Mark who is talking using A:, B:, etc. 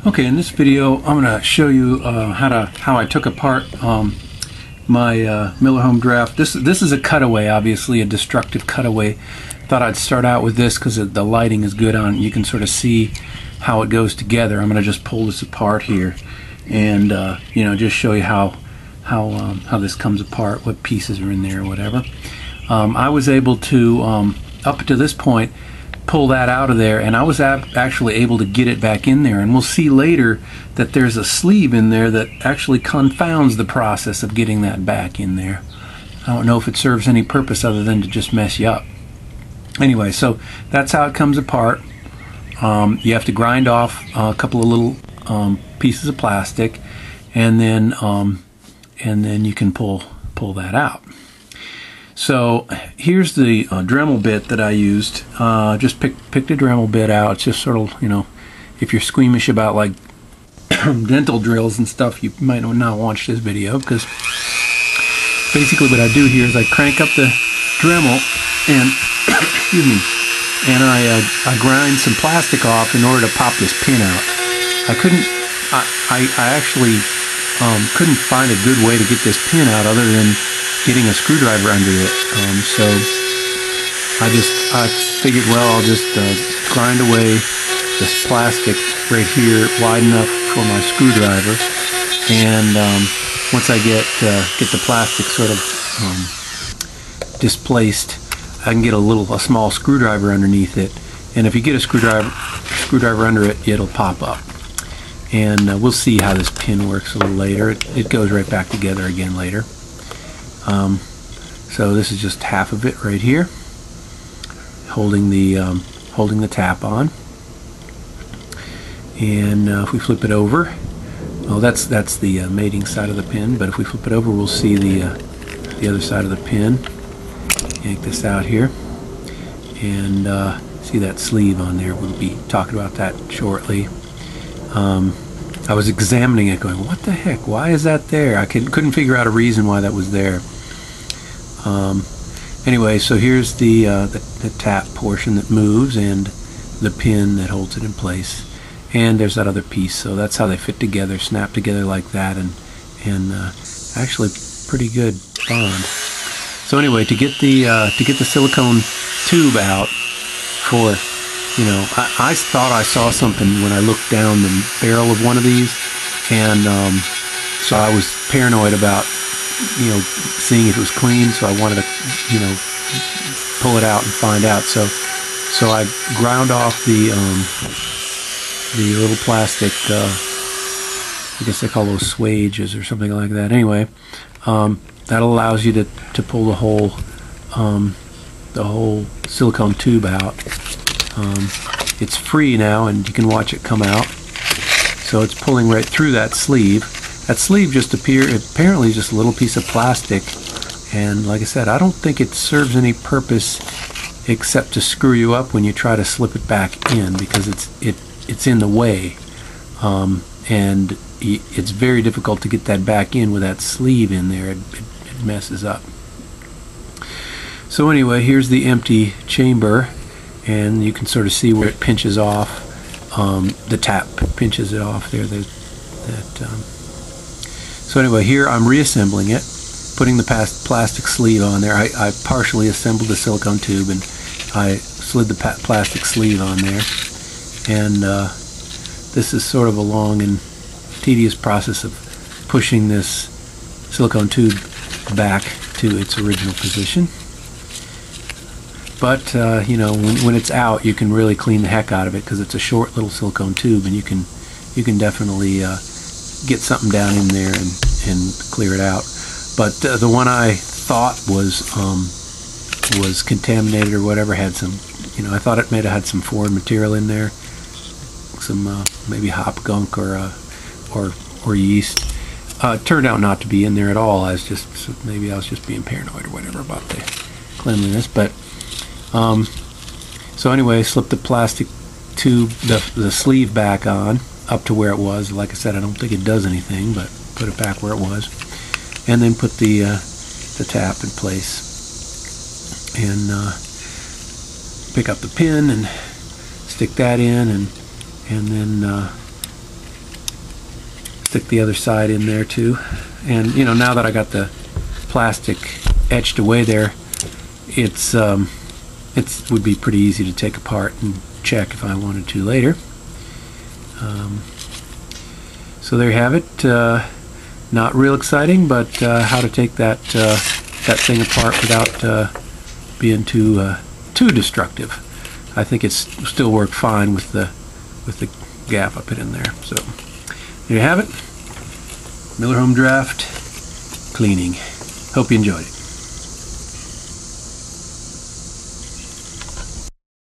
A: Okay, in this video I'm going to show you how I took apart my Miller Home Draft. This is a cutaway, obviously a destructive cutaway. Thought I'd start out with this because the lighting is good on it. You can sort of see how it goes together. I'm going to just pull this apart here and you know, just show you how this comes apart, what pieces are in there or whatever. I was able to up to this point pull that out of there, and I was actually able to get it back in there, and we'll see later that there's a sleeve in there that actually confounds the process of getting that back in there. I don't know if it serves any purpose other than to just mess you up. Anyway, so that's how it comes apart. You have to grind off a couple of little pieces of plastic, and then you can pull that out. So here's the Dremel bit that I used. Just picked a Dremel bit out. It's just sort of, you know, if you're squeamish about like dental drills and stuff, you might not watch this video, because basically what I do here is I crank up the Dremel and excuse me, and I grind some plastic off in order to pop this pin out. I actually couldn't find a good way to get this pin out other than getting a screwdriver under it, so I figured, well, I'll just grind away this plastic right here wide enough for my screwdriver, and once I get the plastic sort of displaced, I can get a small screwdriver underneath it, and if you get a screwdriver under it, it'll pop up. And we'll see how this pin works a little later. It goes right back together again later. So this is just half of it right here, holding the tap on. And if we flip it over, well, that's the mating side of the pin. But if we flip it over, we'll see the other side of the pin. Yank this out here, and see that sleeve on there. We'll be talking about that shortly. I was examining it, going, what the heck? Why is that there? I couldn't figure out a reason why that was there. Anyway, so here's the tap portion that moves and the pin that holds it in place, and there's that other piece. So that's how they fit together, snap together like that, and actually pretty good bond. So anyway, to get the silicone tube out, for, you know, I thought I saw something when I looked down the barrel of one of these, and so I was paranoid about, you know, seeing if it was clean, so I wanted to, you know, pull it out and find out. So I ground off the little plastic, I guess they call those swages or something like that. Anyway, that allows you to pull the whole silicone tube out. It's free now, and you can watch it come out. So it's pulling right through that sleeve. That sleeve just apparently just a little piece of plastic, and like I said, I don't think it serves any purpose except to screw you up when you try to slip it back in, because it's in the way, and it's very difficult to get that back in with that sleeve in there. It messes up. So anyway, here's the empty chamber, and you can sort of see where it pinches off. The tap pinches it off there. So anyway, here I'm reassembling it, putting the plastic sleeve on there. I partially assembled the silicone tube, and I slid the plastic sleeve on there. And this is sort of a long and tedious process of pushing this silicone tube back to its original position. But you know, when it's out, you can really clean the heck out of it, because it's a short little silicone tube, and you can definitely get something down in there and clear it out. But the one I thought was contaminated or whatever had some, you know, I thought it may have had some foreign material in there, some maybe hop gunk or yeast. It turned out not to be in there at all. Maybe I was just being paranoid or whatever about the cleanliness. But so anyway, slip the plastic tube, the sleeve back on up to where it was. Like I said, I don't think it does anything, but put it back where it was, and then put the tap in place, and pick up the pin and stick that in, and then stick the other side in there too. And you know, now that I got the plastic etched away there, it would be pretty easy to take apart and check if I wanted to later. So there you have it. Not real exciting, but how to take that thing apart without being too destructive. I think it's still worked fine with the gap I put in there. So there you have it. Miller Home Draft cleaning. Hope you enjoyed it.